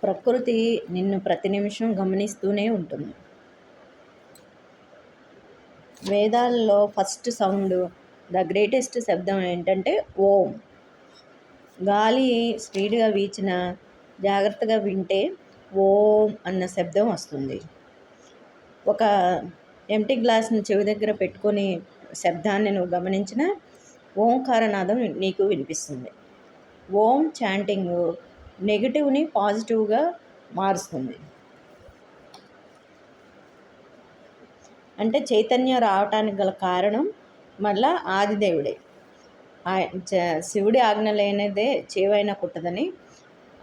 ప్రకృతి నిన్ను ప్రతి నిమిషం గమనిస్తూనే ఉంటుంది. వేదాల్లో ఫస్ట్ సౌండ్, ద గ్రేటెస్ట్ శబ్దం ఏంటంటే ఓం. గాలి స్పీడ్గా వీచిన జాగ్రత్తగా వింటే ఓం అన్న శబ్దం వస్తుంది. ఒక ఎంటీ గ్లాస్ని చెవి దగ్గర పెట్టుకొని శబ్దాన్ని నువ్వు గమనించిన ఓంకారనాదం నీకు వినిపిస్తుంది. ఓం చాంటింగ్ నెగిటివ్ని పాజిటివ్గా మారుస్తుంది. అంటే చైతన్యం రావటానికి గల కారణం మళ్ళా ఆదిదేవుడే. శివుడి ఆజ్ఞ లేనిదే చేవైనా కుట్టదని.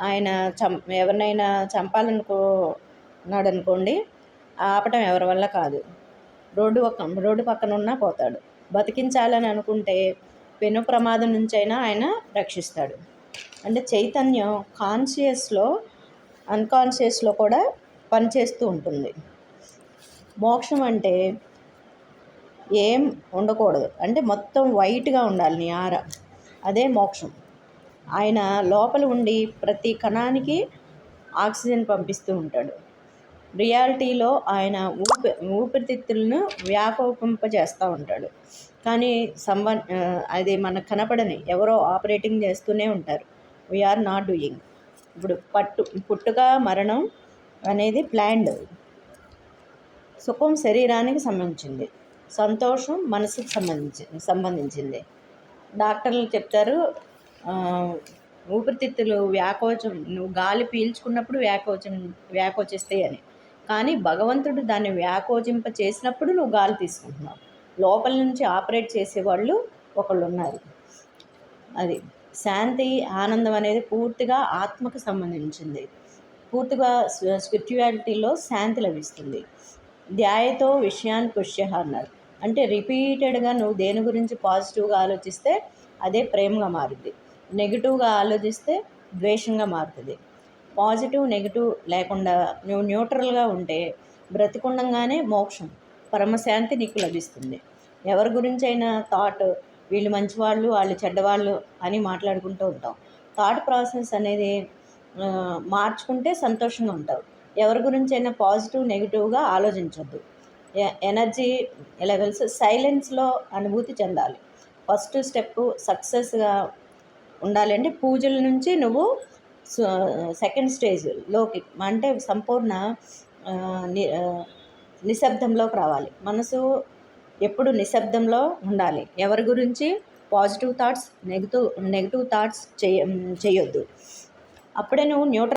ఆయన ఎవరినైనా చంపాలనుకున్నాడు అనుకోండి, ఆపటం ఎవరి వల్ల కాదు. రోడ్డు పక్కన ఉన్నా పోతాడు. బతికించాలని అనుకుంటే పెను ప్రమాదం నుంచైనా ఆయన రక్షిస్తాడు. అంటే చైతన్యం కాన్షియస్లో అన్కాన్షియస్లో కూడా పనిచేస్తూ ఉంటుంది. మోక్షం అంటే ఏం ఉండకూడదు, అంటే మొత్తం వైట్గా ఉండాలి నీ ఆర, అదే మోక్షం. ఆయన లోపల ఉండి ప్రతి కణానికి ఆక్సిజన్ పంపిస్తూ ఉంటాడు. రియాలిటీలో ఆయన ఊపిరితిత్తులను వ్యాకోపింపజేస్తూ ఉంటాడు. కానీ అది మనకు కనపడని ఎవరో ఆపరేటింగ్ చేస్తూనే ఉంటారు. We're not doing. ఇప్పుడు పుట్టుక మరణం అనేది ప్లాన్డ్. సుఖం శరీరానికి సంబంధించింది, సంతోషం మనసుకు సంబంధించింది. డాక్టర్లు చెప్తారు, ఊపిరితిత్తులు వ్యాకోచం, నువ్వు గాలి పీల్చుకున్నప్పుడు వ్యాకోచిస్తాయి అని. కానీ భగవంతుడు దాన్ని వ్యాకోచింప చేసినప్పుడు నువ్వు గాలి తీసుకుంటున్నావు. లోపల నుంచి ఆపరేట్ చేసేవాళ్ళు ఒకళ్ళు ఉన్నారు. అది శాంతి, ఆనందం అనేది పూర్తిగా ఆత్మకు సంబంధించింది. పూర్తిగా స్పిరిచువాలిటీలో శాంతి లభిస్తుంది. ధ్యాయతో విషయాన్ని పుష్య అన్నారు. అంటే రిపీటెడ్గా నువ్వు దేని గురించి పాజిటివ్గా ఆలోచిస్తే అదే ప్రేమగా మారుద్ది. నెగిటివ్గా ఆలోచిస్తే ద్వేషంగా మారుతుంది. పాజిటివ్ నెగిటివ్ లేకుండా నువ్వు న్యూట్రల్గా ఉంటే బ్రతికుండంగానే మోక్షం, పరమశాంతి నీకు లభిస్తుంది. ఎవరి గురించి అయినా థాట్, వీళ్ళు మంచివాళ్ళు వాళ్ళు చెడ్డవాళ్ళు అని మాట్లాడుకుంటూ ఉంటాం. థాట్ ప్రాసెస్ అనేది మార్చుకుంటే సంతోషంగా ఉంటావు. ఎవరి గురించి అయినా పాజిటివ్ నెగిటివ్గా ఆలోచించొద్దు. ఎనర్జీ లెవెల్స్ సైలెన్స్లో అనుభూతి చెందాలి. ఫస్ట్ స్టెప్ సక్సెస్గా ఉండాలి అంటే పూజల నుంచి నువ్వు సెకండ్ స్టేజ్లోకి, అంటే సంపూర్ణ నిశ్శబ్దంలోకి రావాలి. మనసు ఎప్పుడు నిశ్శబ్దంలో ఉండాలి. ఎవరి గురించి పాజిటివ్ థాట్స్, నెగిటివ్ థాట్స్ చేయొద్దు. అప్పుడే నువ్వు న్యూట్రల్